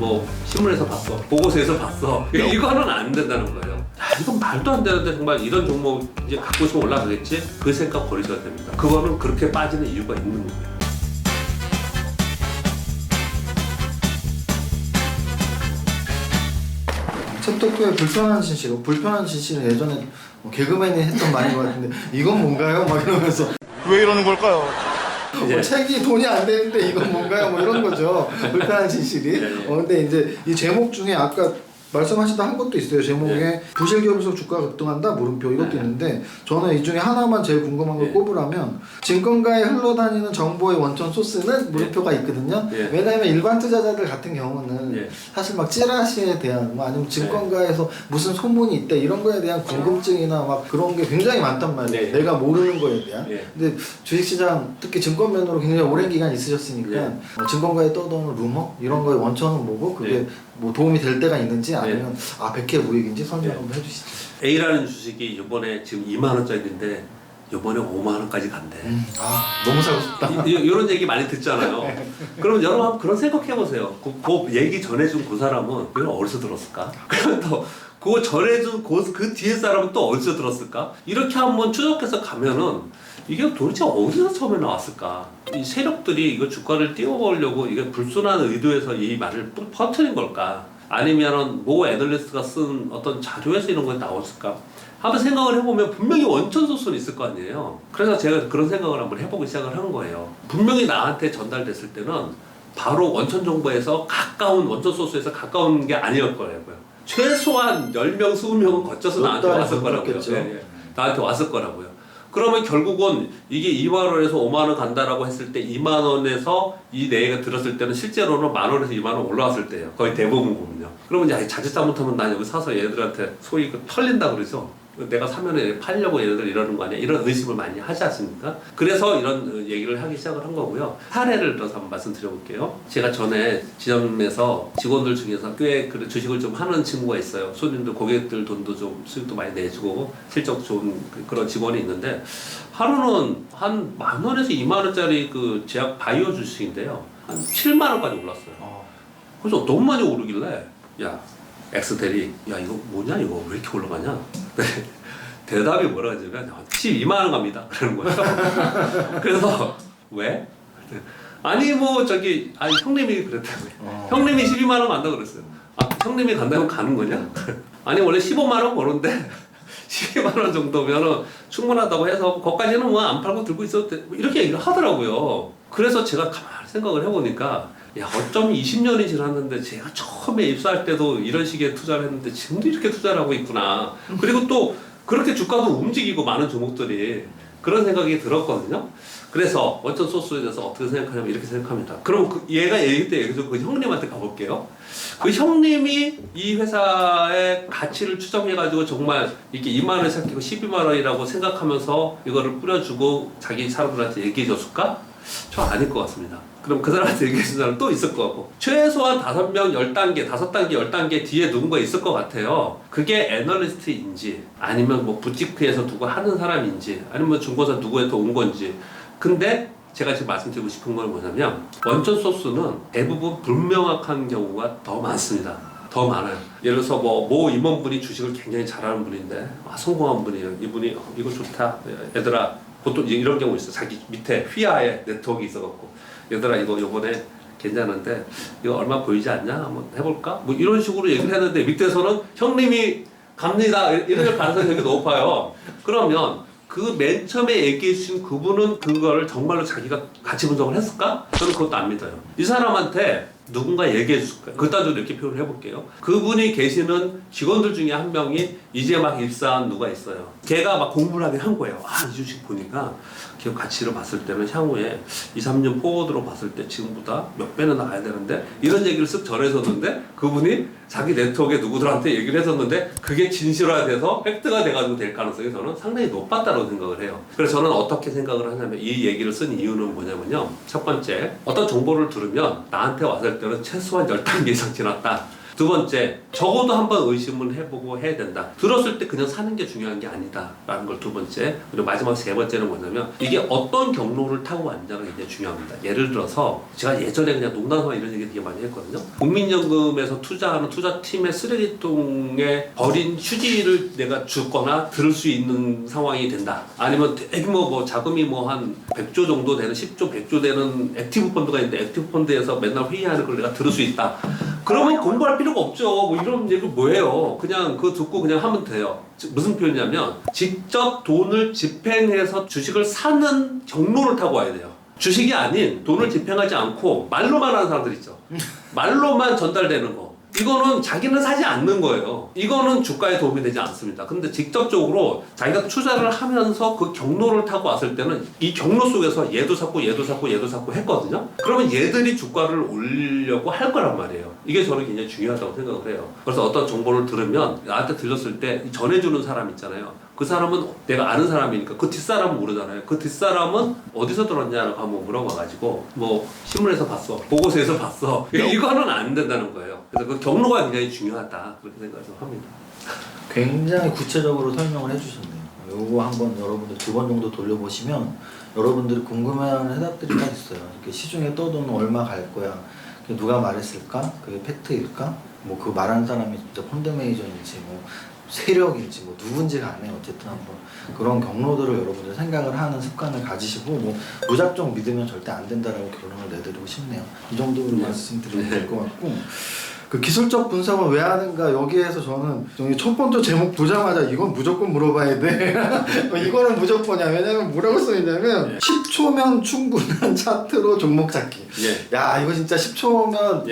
뭐 신문에서 봤어, 보고서에서 봤어. 이거는 안 된다는 거예요. 야, 이건 말도 안 되는데 정말 이런 종목 이제 갖고 싶으면 올라가겠지? 그 생각 버리셔야 됩니다. 그거는 그렇게 빠지는 이유가 있는 거예요. 챕터 2의 불편한 진실. 불편한 진실은 예전에 뭐 개그맨이 했던 말인 것 같은데 이건 뭔가요? 막 이러면서 왜 이러는 걸까요? 뭐 책이 돈이 안 되는데 이건 뭔가요? 뭐 이런 거죠. 불편한 진실이. 네. 근데 이제 이 제목 중에 아까 말씀하시다 한 것도 있어요. 제목에 네. 부실기업에서 주가가 급등한다 물음표 이것도 네. 있는데 저는 이 중에 하나만 제일 궁금한 걸 네. 꼽으라면 증권가에 흘러다니는 정보의 원천 소스는 물음표가 있거든요. 네. 왜냐하면 일반 투자자들 같은 경우는 네. 사실 막 찌라시에 대한 뭐 아니면 증권가에서 무슨 소문이 있다 이런 거에 대한 궁금증이나 막 그런 게 굉장히 많단 말이에요. 네. 내가 모르는 거에 대한. 네. 근데 주식시장 특히 증권면으로 굉장히 오랜 기간 있으셨으니까 네. 증권가에 떠도는 루머 이런 거의 원천은 뭐고 그게 네. 뭐 도움이 될 때가 있는지 아니면 아 100회 무익인지 설명 네. 한번 해주시죠. A라는 주식이 이번에 지금 2만 원짜리인데 이번에 5만 원까지 간대. 아 너무 사고 싶다. 이런 얘기 많이 듣잖아요. 그러면 여러분 한번 그런 생각해 보세요. 그 얘기 전해준 그 사람은 이걸 어디서 들었을까? 그러면 또 그거 전해준 그 뒤에 사람은 또 어디서 들었을까? 이렇게 한번 추적해서 가면은 이게 도대체 어디서 처음에 나왔을까? 이 세력들이 이거 주가를 띄워보려고 이게 불순한 의도에서 이 말을 퍼뜨린 걸까? 아니면은 모 애널리스트가 쓴 어떤 자료에서 이런 거 나왔을까? 한번 생각을 해보면 분명히 원천 소스는 있을 거 아니에요. 그래서 제가 그런 생각을 한번 해보기 시작을 한 거예요. 분명히 나한테 전달됐을 때는 바로 원천 정보에서 가까운 원천 소스에서 가까운 게 아니었을 거예요. 최소한 10명, 20명은 거쳐서 나한테 왔을 거라고요. 나한테 왔을 거라고요. 그러면 결국은 이게 2만 원에서 5만 원 간다라고 했을 때 2만 원에서 이 내가 들었을 때는 실제로는 만 원에서 2만 원 올라왔을 때예요. 거의 대부분 보면요. 그러면 이제 자칫 잘못하면 난 여기 사서 얘들한테 소위 털린다 그러죠. 내가 사면은 팔려고 얘네들 이러는 거 아니야? 이런 의심을 많이 하지 않습니까? 그래서 이런 얘기를 하기 시작을 한 거고요. 사례를 들어서 한번 말씀드려볼게요. 제가 전에 지점에서 직원들 중에서 꽤 주식을 좀 하는 친구가 있어요. 손님들, 고객들 돈도 좀 수익도 많이 내주고 실적 좋은 그런 직원이 있는데 하루는 한 만 원에서 2만 원짜리 그 제약 바이오 주식인데요. 한 7만 원까지 올랐어요. 그래서 너무 많이 오르길래 야 엑스텔이 야 이거 뭐냐 이거 왜 이렇게 올라가냐? 대답이 뭐라 하냐면 12만 원 갑니다. 그러는 거예요. 그래서 왜? 아니 뭐 저기 아니 형님이 그랬다고요. 형님이 12만 원 간다 그랬어요. 아 형님이 간다면 가는 거냐? 아니 원래 15만 원 버는데 12만 원 정도면은 충분하다고 해서 거기까지는 뭐 안 팔고 들고 있어도 돼. 이렇게 얘기를 하더라고요. 그래서 제가 가만히 생각을 해보니까 야 어쩜 20년이 지났는데 제가 처음에 입사할 때도 이런 식의 투자를 했는데 지금도 이렇게 투자를 하고 있구나. 그리고 또 그렇게 주가도 움직이고 많은 종목들이 그런 생각이 들었거든요. 그래서 원천 소스에 대해서 어떻게 생각하냐면 이렇게 생각합니다. 그럼 얘가 얘기 때 얘기해서 그 형님한테 가볼게요. 그 형님이 이 회사의 가치를 추정해가지고 정말 이렇게 2만 원에 시작하고 12만 원이라고 생각하면서 이거를 뿌려주고 자기 사람들한테 얘기해줬을까? 저 아닐 것 같습니다. 그럼 그 사람한테 얘기해준 사람 또 있을 것 같고 최소한 5명 10단계, 5단계, 10단계 뒤에 누군가 있을 것 같아요. 그게 애널리스트인지 아니면 뭐 부티크에서 누구 하는 사람인지 아니면 중고사 누구에서 온 건지. 근데 제가 지금 말씀드리고 싶은 건 뭐냐면 원천 소스는 대부분 불명확한 경우가 더 많습니다. 더 많아요. 예를 들어서 모 임원분이 주식을 굉장히 잘하는 분인데 성공한 분이에요. 이분이 이거 좋다 얘들아 보통 이런 경우 있어. 자기 밑에 휘하에 네트워크 있어갖고 얘들아 이거 요번에 괜찮은데 이거 얼마 보이지 않냐? 한번 해볼까? 뭐 이런 식으로 얘기를 했는데 밑에서는 형님이 갑니다 이럴 가능성이 되게 높아요. 그러면 그 맨 처음에 얘기해 주신 그분은 그거를 정말로 자기가 가치 분석을 했을까? 저는 그것도 안 믿어요. 이 사람한테 누군가 얘기해 줄 거예요. 그따위로 이렇게 표현을 해볼게요. 그분이 계시는 직원들 중에 한 명이 이제 막 입사한 누가 있어요. 걔가 막 공부를 하긴 한 거예요. 아, 이 주식 보니까 기업 가치로 봤을 때는 향후에 2, 3년 포워드로 봤을 때 지금보다 몇 배는 나가야 되는데 이런 얘기를 쓱 전해줬는데 그분이 자기 네트워크에 누구들한테 얘기를 했었는데 그게 진실화돼서 팩트가 돼가지고 될 가능성이 저는 상당히 높았다고 생각을 해요. 그래서 저는 어떻게 생각을 하냐면 이 얘기를 쓴 이유는 뭐냐면요. 첫 번째, 어떤 정보를 들으면 나한테 왔을 때는 최소한 10단계 이상 지났다. 두 번째, 적어도 한번 의심을 해보고 해야 된다. 들었을 때 그냥 사는 게 중요한 게 아니다라는 걸 두 번째. 그리고 마지막 세 번째는 뭐냐면 이게 어떤 경로를 타고 왔냐가 굉장히 중요합니다. 예를 들어서 제가 예전에 그냥 농담삼아 이런 얘기 되게 많이 했거든요. 국민연금에서 투자하는 투자팀의 쓰레기통에 버린 휴지를 내가 주거나 들을 수 있는 상황이 된다. 아니면 대규모 뭐 자금이 뭐 한 100조 정도 되는 10조, 100조 되는 액티브 펀드가 있는데 액티브 펀드에서 맨날 회의하는 걸 내가 들을 수 있다. 그러면 공부할 필요가 없죠. 뭐 이런 얘기 뭐예요? 그냥 그거 듣고 그냥 하면 돼요. 무슨 표현이냐면 직접 돈을 집행해서 주식을 사는 경로를 타고 와야 돼요. 주식이 아닌 돈을 집행하지 않고 말로만 하는 사람들 있죠. 말로만 전달되는 거. 이거는 자기는 사지 않는 거예요. 이거는 주가에 도움이 되지 않습니다. 근데 직접적으로 자기가 투자를 하면서 그 경로를 타고 왔을 때는 이 경로 속에서 얘도 샀고 얘도 샀고 얘도 샀고 했거든요. 그러면 얘들이 주가를 올리려고 할 거란 말이에요. 이게 저는 굉장히 중요하다고 생각을 해요. 그래서 어떤 정보를 들으면 나한테 들렸을 때 전해주는 사람 있잖아요. 그 사람은 내가 아는 사람이니까 그 뒷사람은 모르잖아요. 그 뒷사람은 어디서 들었냐고 한번 물어봐가지고 뭐 신문에서 봤어, 보고서에서 봤어. 이거는 안 된다는 거예요. 그래서 그 경로가 굉장히 중요하다 그렇게 생각을 합니다. 굉장히 구체적으로 설명을 해주셨네요. 요거 한번 여러분들 2번 정도 돌려보시면 여러분들이 궁금해하는 해답들이 다 있어요. 이렇게 시중에 떠도는 얼마 갈 거야. 누가 말했을까? 그게 팩트일까? 뭐 그 말하는 사람이 진짜 펀드 매니저인지 뭐 세력인지 뭐 누군지 간에 어쨌든 한번 그런 경로들을 여러분들 생각을 하는 습관을 가지시고 뭐 무작정 믿으면 절대 안 된다라고 결론을 내드리고 싶네요. 이 정도로 말씀드리면 될 것 같고 그 기술적 분석을 왜 하는가 여기에서 저는 첫 번째 제목 보자마자 이건 무조건 물어봐야 돼. 이거는 무조건이야. 왜냐면 뭐라고 써있냐면 10초면 충분한 차트로 종목 찾기. 야 이거 진짜 10초면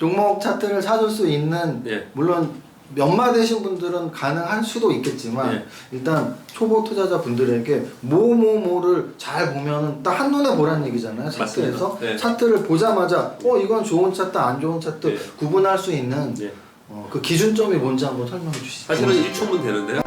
종목 차트를 찾을 수 있는 물론 연마되신 분들은 가능할 수도 있겠지만 일단 초보 투자자 분들에게 뭐를 잘 보면은 딱 한눈에 보라는 얘기잖아요. 차트에서 차트를 보자마자 이건 좋은 차트 안 좋은 차트 구분할 수 있는 그 기준점이 뭔지 한번 설명해 주시죠. 사실은 1초면 되는데요.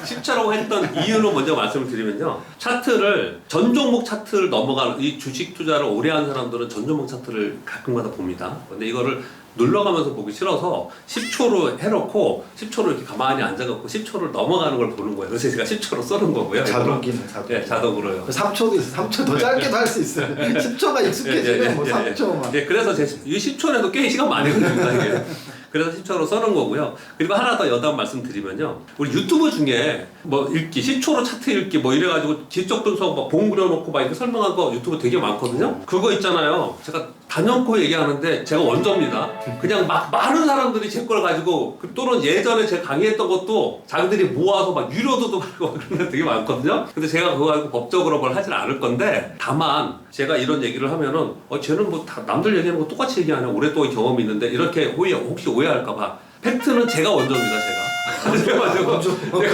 10초라고 했던 이유로 먼저 말씀을 드리면요. 차트를 전 종목 차트를 넘어가는 이 주식 투자를 오래 한 사람들은 전 종목 차트를 가끔가다 봅니다. 근데 이거를 눌러가면서 보기 싫어서 10초로 해놓고 10초로 이렇게 가만히 앉아갖고 10초를 넘어가는 걸 보는 거예요. 그래서 제가 10초로 써는 거고요. 자동기는 자동. 네, 자동으로요. 3초도 있어요. 3초 더 짧게도 할 수 있어요. 10초가 익숙해지면 뭐 3초만. 예, 그래서 이 10초라도 꽤 시간 많이 걸립니다. 이게. 그래서 10초로 써는 거고요. 그리고 하나 더 여담 말씀드리면요. 우리 유튜브 중에 뭐 읽기, 10초로 차트 읽기 뭐 이래가지고 지적 분석 막 봉 그려놓고 막 이렇게 설명한 거 유튜브 되게 많거든요. 그거 있잖아요. 제가 단연코 얘기하는데 제가 원조입니다. 그냥 막 많은 사람들이 제 걸 가지고 또는 예전에 제가 강의했던 것도 자기들이 모아서 막 유료도도 말고 그런 데 되게 많거든요. 근데 제가 그거 가지고 법적으로 뭘 하진 않을 건데 다만 제가 이런 얘기를 하면은 쟤는 뭐 다 남들 얘기하는 거 똑같이 얘기하냐 오랫동안 경험이 있는데 이렇게 혹시 오해할까봐 팩트는 제가 원조입니다. 제가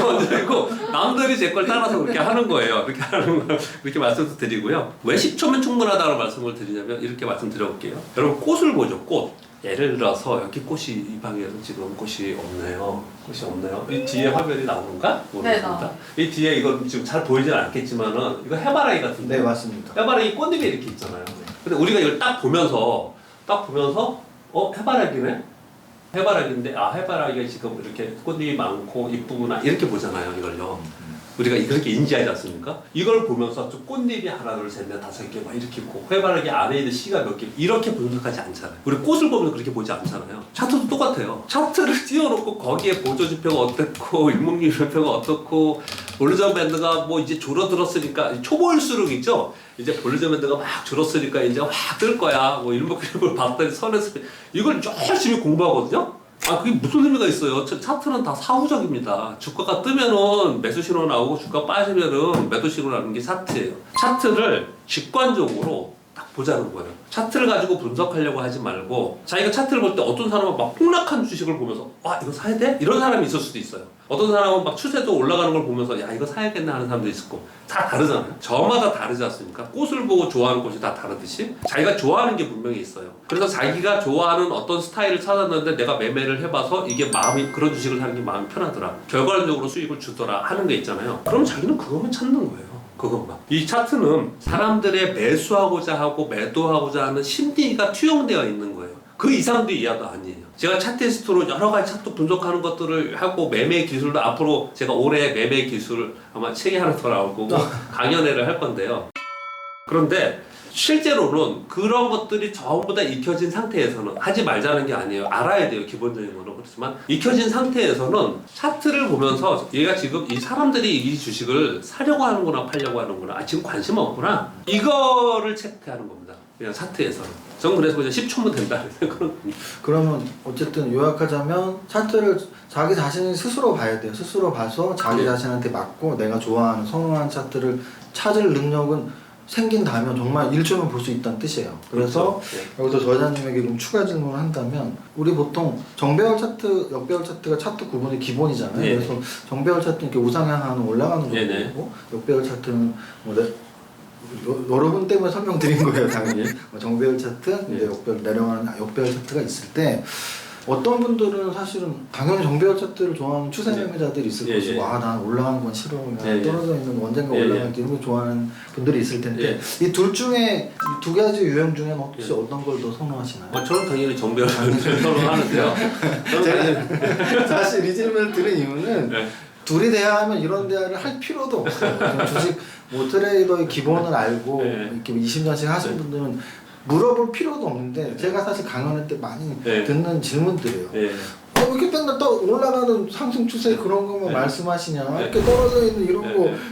원조이고 남들이 제 걸 따라서 그렇게 하는 거예요. 그렇게 하는 거 이렇게 말씀도 드리고요. 왜 10초면 충분하다고 말씀을 드리냐면 이렇게 말씀드려볼게요. 여러분 꽃을 보죠. 꽃. 예를 들어서 여기 꽃이 이 방에서 지금 꽃이 없네요. 꽃이 없네요. 이 뒤에 화면이 나오는가? 모르겠습니다. 이 뒤에 이건 지금 잘 보이진 않겠지만은 이거 해바라기 같은데. 네 맞습니다. 해바라기 꽃잎이 이렇게 있잖아요. 근데 우리가 이걸 딱 보면서 해바라기네. 해바라기인데 해바라기가 지금 이렇게 꽃잎이 많고 이쁘구나 이렇게 보잖아요. 이걸요. 우리가 그렇게 인지하지 않습니까? 이걸 보면서 좀 꽃잎이 하나 둘 셋 넷 다섯 개 막 이렇게 있고 해바라기 안에 있는 씨가 몇 개 이렇게 분석하지 않잖아요. 우리 꽃을 보면 그렇게 보지 않잖아요. 차트도 똑같아요. 차트를 띄워놓고 거기에 보조지표가 어떻고 일목요일표가 어떻고 볼리전 밴드가 뭐 이제 줄어들었으니까 초보일수록 있죠. 이제 볼리전 밴드가 막 줄었으니까 이제 확 뜰 거야. 뭐 일목요일표를 봤더니 선에서 이걸 열심히 공부하거든요. 그게 무슨 의미가 있어요? 차트는 다 사후적입니다. 주가가 뜨면은 매수 신호 나오고 주가 빠지면은 매도 신호 나오는 게 차트예요. 차트를 직관적으로 딱 보자는 거예요. 차트를 가지고 분석하려고 하지 말고 자기가 차트를 볼 때 어떤 사람은 막 폭락한 주식을 보면서 이거 사야 돼? 이런 사람이 있을 수도 있어요. 어떤 사람은 막 추세도 올라가는 걸 보면서 야 이거 사야겠네 하는 사람도 있을 거고 다 다르잖아요. 저마다 다르지 않습니까? 꽃을 보고 좋아하는 꽃이 다 다르듯이 자기가 좋아하는 게 분명히 있어요. 그래서 자기가 좋아하는 어떤 스타일을 찾았는데 내가 매매를 해봐서 이게 그런 주식을 사는 게 마음이 편하더라. 결과론적으로 수익을 주더라 하는 게 있잖아요. 그럼 자기는 그것만 찾는 거예요. 그것만. 이 차트는 사람들의 매수하고자 하고 매도하고자 하는 심리가 투영되어 있는 거예요. 그 이상도 이하도 아니에요. 제가 차트리스트로 여러 가지 차트 분석하는 것들을 하고 매매 기술도 앞으로 제가 올해 매매 기술 아마 책이 하나 더 나올 거고 강연회를 할 건데요. 그런데 실제로는 그런 것들이 전부 다 익혀진 상태에서는 하지 말자는 게 아니에요. 알아야 돼요. 기본적인 거는. 그렇지만 익혀진 상태에서는 차트를 보면서 얘가 지금 이 사람들이 이 주식을 사려고 하는구나 팔려고 하는구나 지금 관심 없구나 이거를 체크하는 겁니다. 그냥 차트에서는. 저는 그래서 그냥 10초면 된다. 그러면 어쨌든 요약하자면 차트를 자기 자신이 스스로 봐야 돼요. 스스로 봐서 자기 자신한테 맞고 내가 좋아하는 선호하는 차트를 찾을 능력은 생긴다면 정말 1초면 볼 수 있다는 뜻이에요. 그래서 그렇죠. 여기서 저자님에게 좀 추가 질문을 한다면 우리 보통 정배열 차트, 역배열 차트가 차트 구분의 기본이잖아요. 네. 그래서 정배열 차트는 이렇게 우상향하는 올라가는 정도고 역배열 차트는 뭐 여러분 때문에 설명드린 거예요, 당연히. 정배열 차트, 이제 역배열 내려가는 역배열 차트가 있을 때 어떤 분들은 사실은 당연히 정배열 차트를 좋아하는 추세 매매자들이 있을 것이고 난 올라가는 건 싫어, 떨어져 있는 언젠가 올라가는 이런 거 좋아하는 분들이 있을 텐데 이 둘 중에 이 두 가지 유형 중에 혹시 어떤 걸 더 선호하시나요? 저는 당연히 정배열 선호하는데요. 제가 사실 이 질문을 들은 이유는 둘이 대화하면 이런 대화를 할 필요도 없어요. 주식 뭐 트레이더의 기본을 알고 이렇게 20년씩 하신 분들은 물어볼 필요도 없는데 제가 사실 강연할 때 많이 듣는 질문들이에요. 왜 이렇게 맨날 올라가는 상승 추세 그런 것만 말씀하시냐? 이렇게 떨어져 있는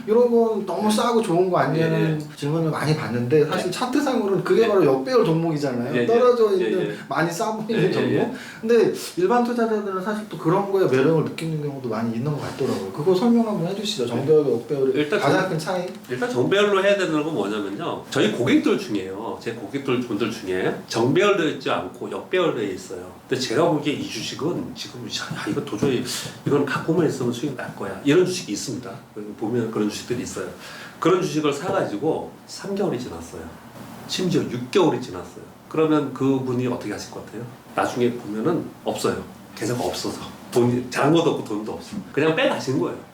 이런 건 너무 싸고 좋은 거 아니냐는 질문을 많이 받는데 사실 차트상으로는 그게 바로 역배열 종목이잖아요. 떨어져 있는 많이 싸 보이는 종목. 근데 일반 투자자들은 사실 또 그런 거에 매력을 느끼는 경우도 많이 있는 것 같더라고요. 그거 설명 한번 해주시죠. 정배열과 역배열의 가장 큰 차이. 일단 정배열로 해야 되는 건 뭐냐면요. 저희 고객들 중에요. 제 고객들 분들 중에 정배열되어 있지 않고 역배열되어 있어요. 근데 제가 보기에 이 주식은 지금 이거 도저히 이건 갖고만 있으면 수익 날 거야 이런 주식이 있습니다. 보면 그런 주식들이 있어요. 그런 주식을 사가지고 3개월이 지났어요. 심지어 6개월이 지났어요. 그러면 그분이 어떻게 하실 것 같아요? 나중에 보면은 없어요. 계좌가 없어서 돈 잘한 것도 없고 돈도 없어. 그냥 빼가신 거예요.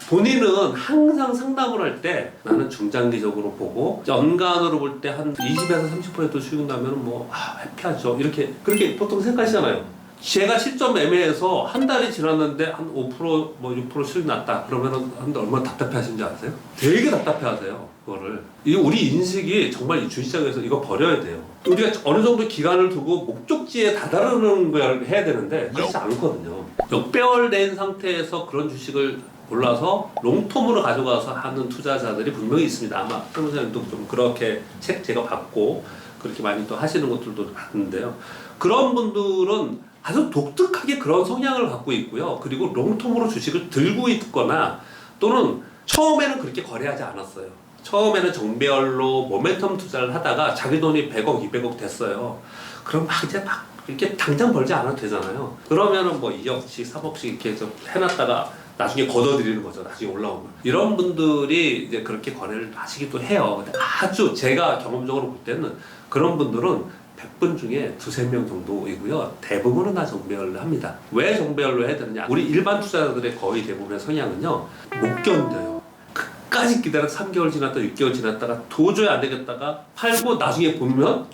본인은 항상 상담을 할 때 나는 중장기적으로 보고 연간으로 볼 때 한 20에서 30% 수익 나면 뭐 해피하죠. 이렇게 그렇게 보통 생각하시잖아요. 제가 실전 매매에서 한 달이 지났는데 한 5% 뭐 6% 수익 났다. 그러면은 얼마나 답답해 하시는지 아세요? 되게 답답해 하세요. 그거를. 우리 인식이 정말 이 주식시장에서 이거 버려야 돼요. 우리가 어느 정도 기간을 두고 목적지에 다다르는 걸 해야 되는데 그렇지 않거든요. 역배열된 상태에서 그런 주식을 골라서 롱텀으로 가져가서 하는 투자자들이 분명히 있습니다. 아마 설문사님도 좀 그렇게 책 제가 받고 그렇게 많이 또 하시는 것들도 봤는데요. 그런 분들은 아주 독특하게 그런 성향을 갖고 있고요. 그리고 롱텀으로 주식을 들고 있거나 또는 처음에는 그렇게 거래하지 않았어요. 처음에는 정배열로 모멘텀 투자를 하다가 자기 돈이 100억, 200억 됐어요. 그럼 이제 이렇게 당장 벌지 않아도 되잖아요. 그러면은 뭐 2억씩, 3억씩 이렇게 좀 해놨다가 나중에 걷어들이는 거죠. 나중에 올라오면. 이런 분들이 이제 그렇게 거래를 하시기도 해요. 근데 아주 제가 경험적으로 볼 때는 그런 분들은 100분 중에 2~3명 정도이고요. 대부분은 다 정배열로 합니다. 왜 정배열로 해야 되느냐? 우리 일반 투자자들의 거의 대부분의 성향은요. 못 견뎌요. 끝까지 기다려 3개월 지났다 6개월 지났다가 도저히 안 되겠다가 팔고 나중에 보면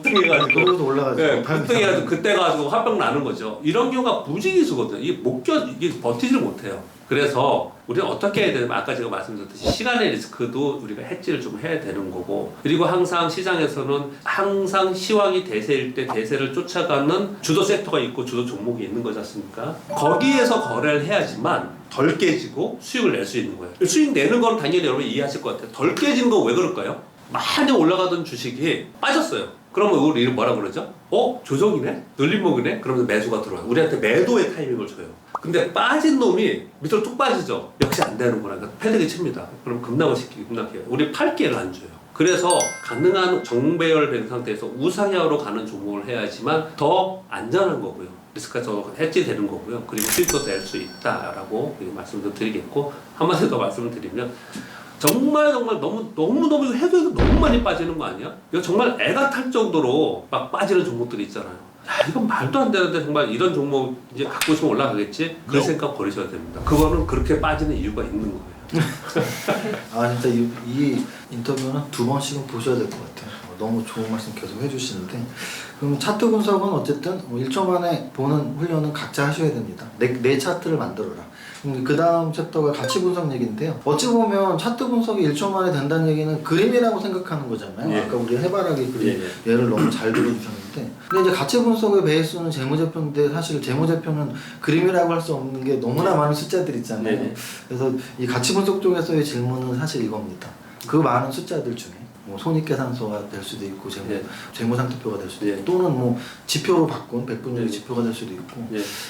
뚱해가지고 그러고도 올라가죠. 뚱해가지고 그때 가지고 화병 나는 거죠. 이런 경우가 무지기수거든요. 이게 이게 버티지를 못해요. 그래서 우리는 어떻게 해야 되냐면 아까 제가 말씀드렸듯이 시간의 리스크도 우리가 해지를 좀 해야 되는 거고 그리고 항상 시장에서는 항상 시황이 대세일 때 대세를 쫓아가는 주도 섹터가 있고 주도 종목이 있는 거지 않습니까? 거기에서 거래를 해야지만 덜 깨지고 수익을 낼 수 있는 거예요. 수익 내는 건 당연히 여러분 이해하실 것 같아요. 덜 깨지는 거 왜 그럴까요? 많이 올라가던 주식이 빠졌어요. 그러면 우리 뭐라 그러죠? 조정이네? 늘림목이네? 그러면 매수가 들어와요. 우리한테 매도의 타이밍을 줘요. 근데 빠진 놈이 밑으로 뚝 빠지죠. 역시 안 되는구나. 그러니까 패대기 칩니다. 그럼 급락을 시키고 급락해요. 우리 팔 기회를 안 줘요. 그래서 가능한 정배열된 상태에서 우상향으로 가는 종목을 해야지만 더 안전한 거고요. 리스크가 더 해지되는 거고요. 그리고 수익도 낼 수 있다라고 말씀도 드리겠고 한마디 더 말씀을 드리면 정말 너무 해도 너무 많이 빠지는 거 아니야? 이거 정말 애가 탈 정도로 막 빠지는 종목들이 있잖아요. 야, 이건 말도 안 되는데 정말 이런 종목 이제 갖고 있으면 올라가겠지? 그 생각 버리셔야 됩니다. 그거는 그렇게 빠지는 이유가 있는 거예요. 아 진짜 이 인터뷰는 2번씩은 보셔야 될 것 같아요. 너무 좋은 말씀 계속 해주시는데 그럼 차트 분석은 어쨌든 1초 만에 보는 훈련은 각자 하셔야 됩니다. 내 차트를 만들어라. 그 다음 챕터가 가치 분석 얘기인데요. 어찌 보면 차트 분석이 1초 만에 된다는 얘기는 그림이라고 생각하는 거잖아요. 예. 아까 우리 해바라기 그림 예. 예를 너무 잘 들어주셨는데 근데 이제 가치 분석의 베이스는 재무제표인데 사실 재무제표는 그림이라고 할 수 없는 게 너무나 많은 숫자들 있잖아요. 네. 그래서 이 가치 분석 쪽에서의 질문은 사실 이겁니다. 그 많은 숫자들 중에 뭐 손익계산서가 될 수도 있고 재무상태표가 될 수도 있고 또는 뭐 지표로 바꾼 백분율 지표가 될 수도 있고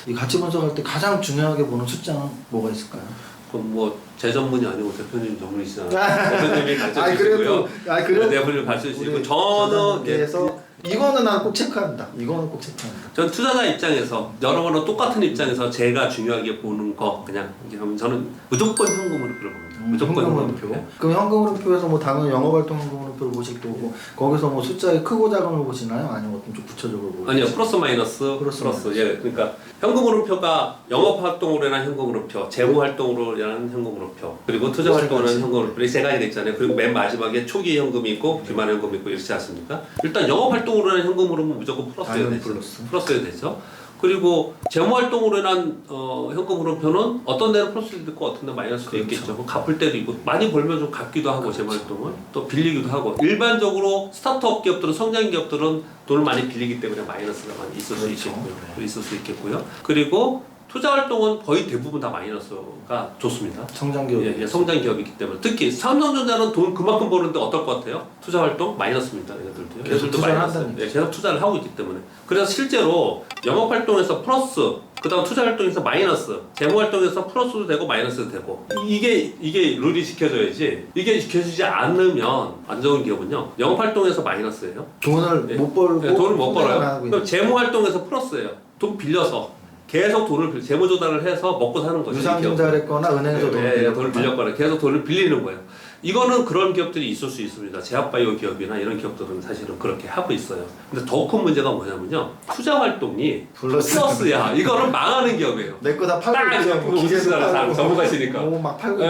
이 가치 분석할 때 가장 중요하게 보는 숫자는 뭐가 있을까요? 그럼 뭐 제 전문이 아니고 대표님 전문이시잖아요. 대표님이 가르쳐 주시고요. 그래도 대표님이 가르쳐 주시고 저는 그래서 이거는 난 꼭 체크한다. 이거는 꼭 체크한다. 전 투자자 입장에서 여러분은 똑같은 입장에서 제가 중요하게 보는 거 그냥 저는 무조건 현금으로 들어봅니다. 무조건 현금흐름표. 네. 그럼 현금흐름표에서 뭐 당연히 영업활동 현금흐름표를 보실 거고 거기서 뭐 숫자의 크고 작음을 보시나요? 아니면 좀 좀 구체적으로 보시나요? 아니요 플러스 마이너스 플러스 예 그러니까 현금흐름표가 영업활동으로 인한 현금흐름표, 재무활동으로 인한 현금흐름표 그리고 투자활동으로 인한 현금흐름표 세 가지가 있잖아요. 그리고 맨 마지막에 초기 현금이 있고 기말 현금이 있고 이렇지 않습니까? 일단 영업활동으로 인한 현금흐름은 무조건 플러스여야 되죠. 플러스여야 되죠. 그리고 재무활동으로 인한 현금 흐름표는 어떤 데는 플러스도 있고 어떤 데는 마이너스도 있겠죠. 갚을 때도 있고 많이 벌면 좀 갚기도 하고 재무활동은 또 빌리기도 하고 일반적으로 스타트업 기업들은 성장 기업들은 돈을 많이 빌리기 때문에 마이너스가 많이 있을 수 있겠고요. 있을 수 있겠고요. 그리고 투자 활동은 거의 대부분 다 마이너스가 좋습니다. 성장 기업. 예, 성장 기업이기 때문에 특히 삼성전자는 돈 그만큼 버는데 어떨 것 같아요? 투자 활동 마이너스입니다. 얘들도 계속 투자를 한다는 예, 계속 투자를 하고 있기 때문에 그래서 실제로 영업 활동에서 플러스 그다음 투자 활동에서 마이너스 재무 활동에서 플러스도 되고 마이너스도 되고 이게 룰이 지켜져야지 이게 지켜지지 않으면 안 좋은 기업은요 영업 활동에서 마이너스예요. 돈을 예. 못 벌고 예, 돈을 못 벌어요. 그럼 재무 활동에서 플러스예요. 돈 빌려서 계속 돈을 재무 조달을 해서 먹고 사는 거죠. 유상증자했거나 은행에서 돈을 빌렸거나 계속 돈을 빌리는 거예요. 이거는 그런 기업들이 있을 수 있습니다. 제약바이오 기업이나 이런 기업들은 사실은 그렇게 하고 있어요. 근데 더 큰 문제가 뭐냐면요. 투자 활동이 플러스야. 이거는 망하는 기업이에요. 내 거 다 팔고 있어요. 기재도 전문가시니까. 막 팔고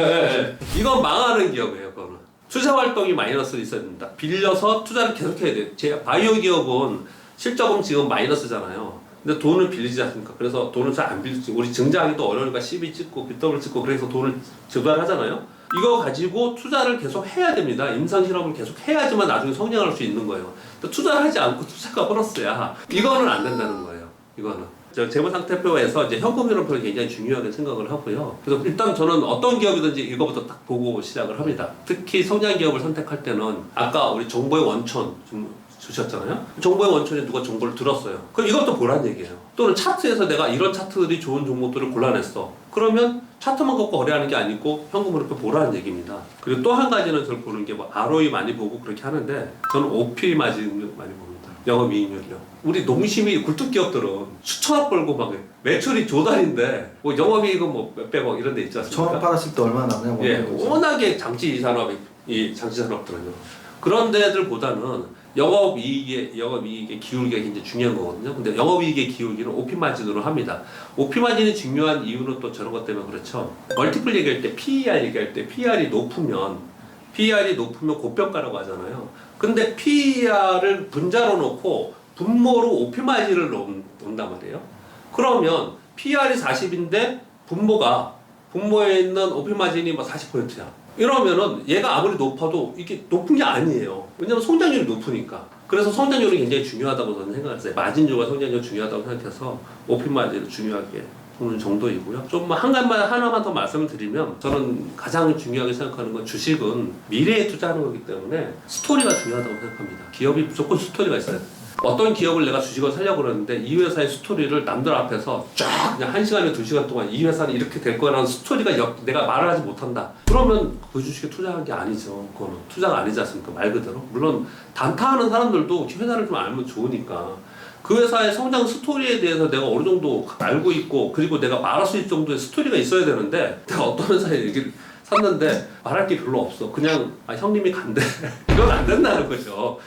이건 망하는 기업이에요. 그거는. 투자 활동이 마이너스가 있어야 된다. 빌려서 투자를 계속 해야 돼요. 제 바이오 기업은 실적은 지금 마이너스잖아요. 근데 돈을 빌리지 않습니까? 그래서 돈을 잘 안 빌리지. 우리 증자하기도 어려우니까 CB 찍고 BW 찍고 그래서 돈을 조달하잖아요. 이거 가지고 투자를 계속 해야 됩니다. 임상실험을 계속 해야지만 나중에 성장할 수 있는 거예요. 투자를 하지 않고 투자가 플러스야. 이거는 안 된다는 거예요. 이거는. 재무상태표에서 이제 현금 흐름표를 굉장히 중요하게 생각을 하고요. 그래서 일단 저는 어떤 기업이든지 이거부터 딱 보고 시작을 합니다. 특히 성장 기업을 선택할 때는 아까 우리 정보의 원천 좀 주셨잖아요. 정보의 원천에 누가 정보를 들었어요. 그럼 이것도 보란 얘기예요. 또는 차트에서 내가 이런 차트들이 좋은 종목들을 골라냈어. 그러면 차트만 갖고 거래하는 게 아니고 현금 흐름표 보라는 얘기입니다. 그리고 또 한 가지는 저를 보는 게 뭐 ROE 많이 보고 그렇게 하는데 저는 OP 마진 많이 봅니다. 영업이익률이요. 우리 농심이 굴뚝기업들은 수천억 벌고 막 매출이 조달인데 뭐 영업이익은 뭐 몇백억 이런 데 있지 않습니까? 1,000억 팔았을 때 얼마나 남냐 예, 워낙에 장치 산업들은요. 그런 데들보다는 영업이익의 기울기가 굉장히 중요한 거거든요. 근데 영업이익의 기울기는 OP마진으로 합니다. OP마진이 중요한 이유는 또 저런 것 때문에 그렇죠. 멀티플 얘기할 때 PER 얘기할 때 PER이 높으면 고평가라고 하잖아요. 근데 PER을 분자로 놓고 분모로 OP마진을 놓는단 말이에요. 그러면 PER이 40인데 분모에 있는 OP마진이 뭐 40%야. 이러면은 얘가 아무리 높아도 이게 높은 게 아니에요. 왜냐면 성장률이 높으니까. 그래서 성장률이 굉장히 중요하다고 저는 생각했어요. 마진율과 성장률이 중요하다고 생각해서 OP 마진을 중요하게 보는 정도이고요. 좀 하나만 더 말씀을 드리면 저는 가장 중요하게 생각하는 건 주식은 미래에 투자하는 거기 때문에 스토리가 중요하다고 생각합니다. 기업이 무조건 스토리가 있어야 돼요. 어떤 기업을 내가 주식을 사려고 그러는데 이 회사의 스토리를 남들 앞에서 쫙 그냥 1시간에 2시간 동안 이 회사는 이렇게 될 거라는 스토리가 내가 말을 하지 못한다. 그러면 그 주식에 투자한 게 아니죠. 그거는 투자가 아니지 않습니까? 말 그대로. 물론 단타하는 사람들도 회사를 좀 알면 좋으니까 그 회사의 성장 스토리에 대해서 내가 어느 정도 알고 있고 그리고 내가 말할 수 있을 정도의 스토리가 있어야 되는데 내가 어떤 회사에 얘기를 샀는데 말할 게 별로 없어. 그냥 형님이 간대. 이건 안 된다는 거죠.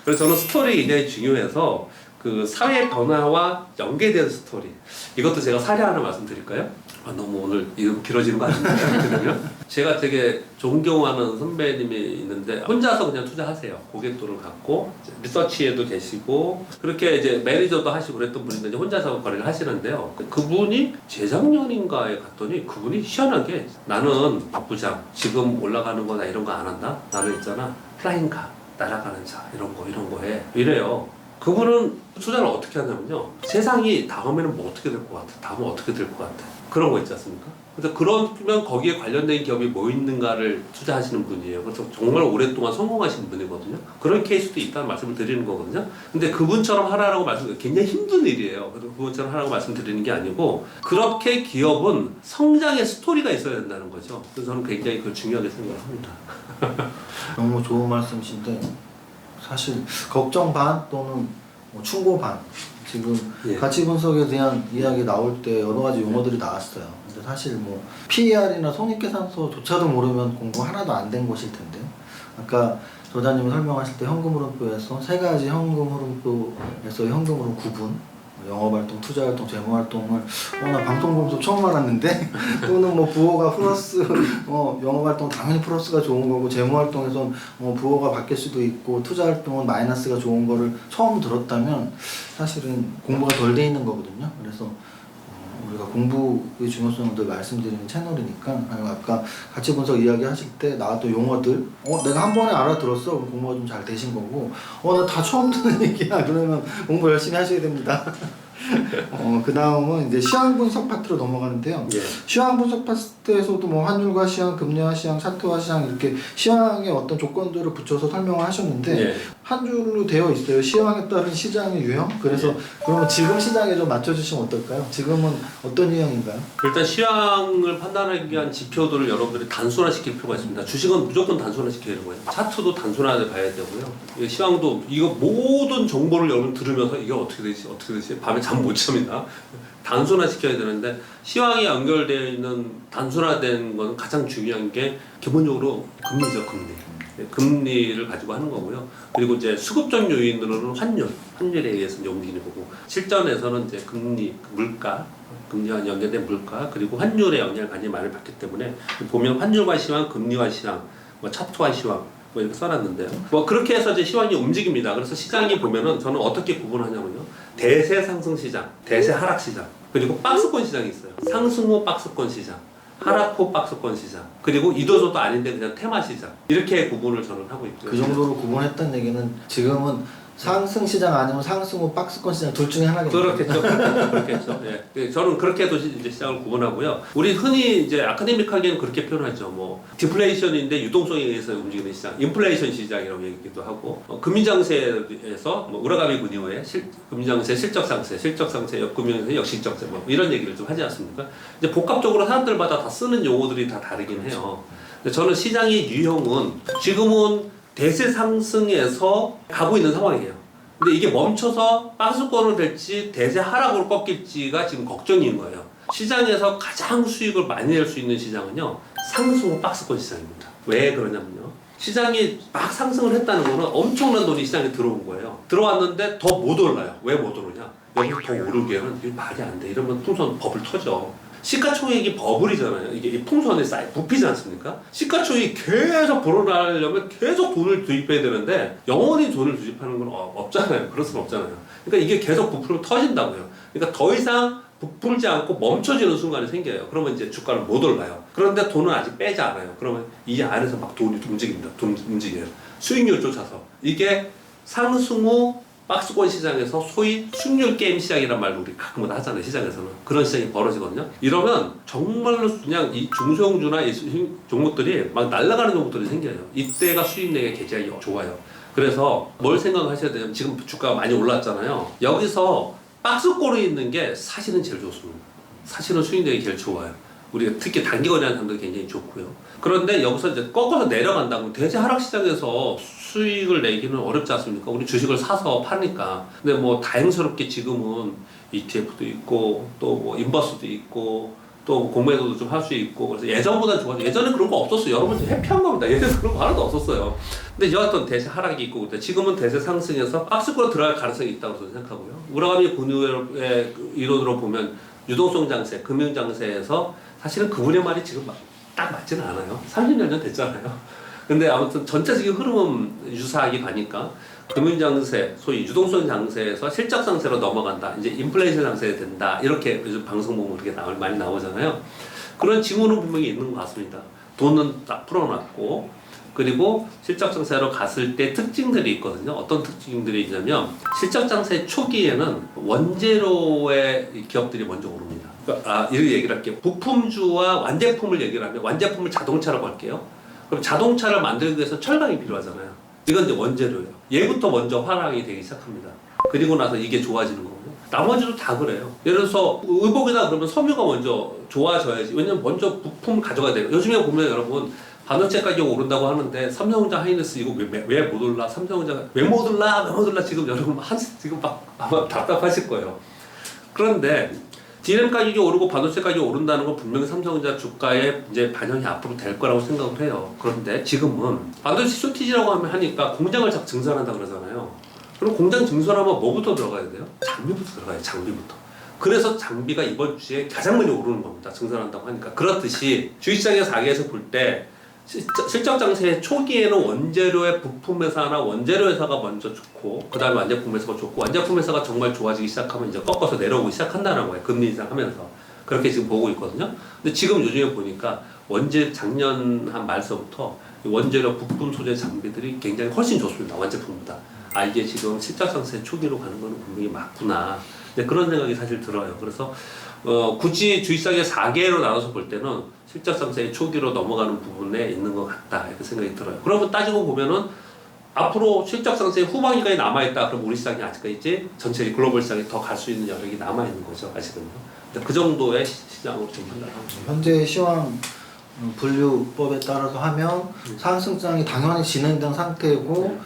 그래서 저는 스토리 굉장히 중요해서 그 사회 변화와 연계된 스토리 이것도 제가 사례 하나 말씀드릴까요? 너무 오늘 이거 길어지는 거 아닙니까? 그러면 제가 되게 존경하는 선배님이 있는데 혼자서 그냥 투자하세요. 고객도를 갖고 리서치에도 계시고 그렇게 이제 매니저도 하시고 그랬던 분인데 이제 혼자서 거래를 하시는데요. 그분이 재작년인가에 갔더니 그분이 희한하게 나는 박부장 지금 올라가는 거나 이런 거 안 한다. 나는 있잖아 플라잉카 날아가는 차 이런 거 해. 이래요. 그분은 투자를 어떻게 하냐면요. 세상이 다음에는 뭐 어떻게 될 것 같아? 다음은 어떻게 될 것 같아? 그런 거 있지 않습니까? 그래서 그러면 거기에 관련된 기업이 뭐 있는가를 투자하시는 분이에요. 그래서 정말 오랫동안 성공하신 분이거든요. 그런 케이스도 있다는 말씀을 드리는 거거든요. 근데 그분처럼 하라고 말씀드리면 굉장히 힘든 일이에요. 그래서 그분처럼 하라고 말씀드리는 게 아니고 그렇게 기업은 성장의 스토리가 있어야 된다는 거죠. 그래서 저는 굉장히 그걸 중요하게 생각합니다. 너무 좋은 말씀이신데 사실 걱정 반 또는 뭐 충고 반 지금 예. 가치 분석에 대한 이야기 나올 때 여러 가지 용어들이 나왔어요. 근데 사실 뭐 PER이나 손익계산서조차도 모르면 공부 하나도 안 된 것일 텐데 아까 저자님이 설명하실 때 현금 흐름표에서 세 가지 현금 흐름표에서 현금 흐름 구분 영업활동, 투자활동, 재무활동을 나 방송 보면서 처음 알았는데 또는 뭐 부호가 플러스 영업활동 당연히 플러스가 좋은 거고 재무활동에선 부호가 바뀔 수도 있고 투자활동은 마이너스가 좋은 거를 처음 들었다면 사실은 공부가 덜 돼 있는 거거든요. 그래서 우리가 공부의 중요성을 늘 말씀드리는 채널이니까 아까 가치 분석 이야기 하실 때 나왔던 용어들 내가 한 번에 알아들었어 그럼 공부가 좀 잘 되신 거고 나 다 처음 듣는 얘기야 그러면 공부 열심히 하셔야 됩니다. 그 다음은 이제 시황 분석 파트로 넘어가는데요. 예. 시황 분석 파트에서도 뭐 환율과 시황, 금리와 시황, 차트와 시황 이렇게 시황의 어떤 조건들을 붙여서 설명을 하셨는데 예. 한 줄로 되어 있어요. 시황에 따른 시장의 유형. 그래서 예. 그러면 지금 시장에 좀 맞춰주시면 어떨까요? 지금은 어떤 유형인가요? 일단 시황을 판단하기 위한 지표들을 여러분들이 단순화시킬 필요가 있습니다. 주식은 무조건 단순화시켜야 되는 거예요. 차트도 단순하게 봐야 되고요. 시황도 이거 모든 정보를 여러분 들으면서 이게 어떻게 되지 밤에 잠 못 잡니다. 단순화시켜야 되는데 시황이 연결되어 있는 단순화된 건 가장 중요한 게 기본적으로 금리죠. 금리를 가지고 하는 거고요. 그리고 이제 수급적 요인으로는 환율에 의해서 이제 움직이는 거고 실전에서는 이제 금리, 물가, 금리와 연계된 물가 그리고 환율의 영향을 굉장히 많이 받기 때문에 보면 환율과 시황, 금리와 시황, 뭐 차트와 시황 뭐 이렇게 써놨는데요. 뭐 그렇게 해서 이제 시황이 움직입니다. 그래서 시장이 보면은 저는 어떻게 구분하냐면요. 대세 상승 시장, 대세 하락 시장, 그리고 박스권 시장이 있어요. 상승 후 박스권 시장. 하락 후 박스권 시장 그리고 이도저도 아닌데 그냥 테마 시장 이렇게 구분을 저는 하고 있고요. 그 정도로 구분했던 얘기는 지금은 상승 시장 아니면 상승 후 박스권 시장 둘 중에 하나겠네요. 그렇겠죠. 예. 저는 그렇게 해서 이제 시장을 구분하고요. 우리 흔히 이제 아카데믹하게는 그렇게 표현하죠. 뭐 디플레이션인데 유동성에 의해서 움직이는 시장, 인플레이션 시장이라고 얘기도 하고 금융장세에서 뭐 우라가미 군이오의 금융장세 실적 상세, 역금융장세 역실적세 뭐 이런 얘기를 좀 하지 않습니까? 이제 복합적으로 사람들마다 다 쓰는 용어들이 다 다르긴 해요. 근데 저는 시장의 유형은 지금은 대세 상승에서 가고 있는 상황이에요. 근데 이게 멈춰서 박스권으로 될지 대세 하락으로 꺾일지가 지금 걱정인 거예요. 시장에서 가장 수익을 많이 낼 수 있는 시장은요. 상승 후 박스권 시장입니다. 왜 그러냐면요. 시장이 막 상승을 했다는 거는 엄청난 돈이 시장에 들어온 거예요. 들어왔는데 더 못 올라요. 왜 못 오르냐? 여기 더 오르기에는 이게 말이 안 돼. 이러면 풍선 버블 터져. 시가총액이 버블이잖아요. 이게 풍선에 쌓여 부피지 않습니까? 시가총액이 계속 불어나려면 계속 돈을 투입해야 되는데 영원히 돈을 투입하는 건 없잖아요. 그럴 수는 없잖아요. 그러니까 이게 계속 부풀면 터진다고요. 그러니까 더 이상 부풀지 않고 멈춰지는 순간이 생겨요. 그러면 이제 주가는 못 올라요. 그런데 돈은 아직 빼지 않아요. 그러면 이 안에서 막 돈이 움직입니다. 움직여요. 수익률 쫓아서. 이게 상승 후 박스권 시장에서 소위 승률 게임 시장이란 말도 우리 가끔은 하잖아요. 시장에서는 그런 시장이 벌어지거든요. 이러면 정말로 그냥 이 중소형주나 이 종목들이 막 날아가는 종목들이 생겨요. 이때가 수익 내기 굉장히 좋아요. 그래서 뭘 생각하셔야 되냐면 지금 주가가 많이 올랐잖아요. 여기서 박스권에 있는 게 사실은 제일 좋습니다. 사실은 수익 내기 제일 좋아요. 우리가 특히 단기 거래하는 사람들 굉장히 좋고요. 그런데 여기서 이제 꺾어서 내려간다고 대세 하락 시장에서 수익을 내기는 어렵지 않습니까? 우리 주식을 사서 파니까. 근데 뭐 다행스럽게 지금은 ETF도 있고 또 뭐 인버스도 있고 또 공매도도 좀 할 수 있고 그래서 예전보다 좋아져. 예전에 그런 거 없었어요. 여러분 해피한 겁니다. 예전에 그런 거 하나도 없었어요. 근데 여하튼 대세 하락이 있고 지금은 대세 상승해서 박스권으로 들어갈 가능성이 있다고 저는 생각하고요. 우라가미 군유의 이론으로 보면 유동성 장세, 금융 장세에서 사실은 그분의 말이 지금 딱 맞지는 않아요. 30년 전 됐잖아요. 근데 아무튼 전체적인 흐름은 유사하게 가니까 금융 장세, 소위 유동성 장세에서 실적 장세로 넘어간다. 이제 인플레이션 장세가 된다. 이렇게 요즘 방송 보면 그렇게 많이 나오잖아요. 그런 징후는 분명히 있는 것 같습니다. 돈은 딱 풀어놨고, 그리고 실적 장세로 갔을 때 특징들이 있거든요. 어떤 특징들이 있냐면 실적 장세 초기에는 원재료의 기업들이 먼저 오릅니다. 이렇게 얘기를 할게요. 부품주와 완제품을 얘기를 하면 완제품을 자동차라고 할게요. 그럼 자동차를 만들기 위해서 철강이 필요하잖아요. 이건 이제 원재료예요. 얘부터 먼저 화랑이 되기 시작합니다. 그리고 나서 이게 좋아지는 거고요. 나머지도 다 그래요. 예를 들어서 의복이다 그러면 섬유가 먼저 좋아져야지. 왜냐면 먼저 부품 가져가야 돼요. 요즘에 보면 여러분 반도체 가격 오른다고 하는데 삼성전자 하이닉스 이거 왜 못 올라? 삼성전자가 왜 못 올라? 지금 여러분 지금 막 아마 답답하실 거예요. 그런데 DRAM 가격이 오르고 반도체 가격이 오른다는 건 분명히 삼성전자 주가에 이제 반영이 앞으로 될 거라고 생각을 해요. 그런데 지금은 반도체 쇼티지라고 하니까 공장을 자꾸 증설한다 그러잖아요. 그럼 공장 증설하면 뭐부터 들어가야 돼요? 장비부터 들어가요. 장비부터. 그래서 장비가 이번 주에 가장 많이 오르는 겁니다. 증설한다고 하니까. 그렇듯이 주식시장의 사계에서 볼 때 실적 장세 초기에는 원재료의 부품 회사나 원재료 회사가 먼저 좋고 그 다음에 완제품 회사가 좋고 완제품 회사가 정말 좋아지기 시작하면 이제 꺾어서 내려오기 시작한다는 거예요. 금리 인상하면서 그렇게 지금 보고 있거든요. 근데 지금 요즘에 보니까 작년 한 말서부터 원재료 부품 소재 장비들이 굉장히 훨씬 좋습니다. 완제품보다. 아 이게 지금 실적 장세 초기로 가는 거는 분명히 맞구나. 근데 그런 생각이 사실 들어요. 그래서 굳이 주식시장의 4개로 나눠서 볼 때는 실적 장세의 초기로 넘어가는 부분에 있는 것 같다 이렇게 생각이 들어요. 그러면 따지고 보면은 앞으로 실적 장세의 후반기까지 남아있다. 그럼 우리 시장이 아직까지 전체 글로벌 시장이 더 갈 수 있는 여력이 남아있는 거죠. 아직은요. 그 정도의 시장으로 좀 판단합니다. 현재 시황 분류법에 따라서 하면 상승장이 당연히 진행된 상태고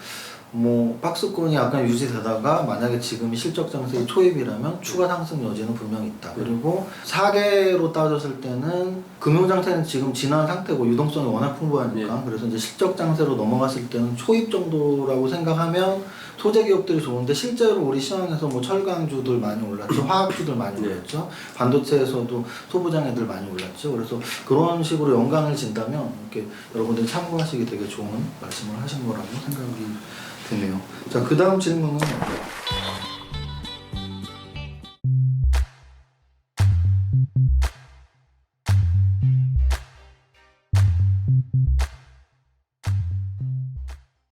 뭐 박스권이 약간 유지되다가 만약에 지금이 실적 장세의 초입이라면 추가 상승 여지는 분명히 있다. 그리고 4개로 따졌을 때는 금융 장세는 지금 지난 상태고 유동성이 워낙 풍부하니까 그래서 이제 실적 장세로 넘어갔을 때는 초입 정도라고 생각하면 소재 기업들이 좋은데 실제로 우리 시황에서 뭐 철강주들 많이 올랐죠, 화학주들 많이 올랐죠, 반도체에서도 소부장애들 많이 올랐죠. 그래서 그런 식으로 연관을 진다면 이렇게 여러분들이 참고하시기 되게 좋은 말씀을 하신 거라고 생각이 드네요. 자, 그 다음 질문은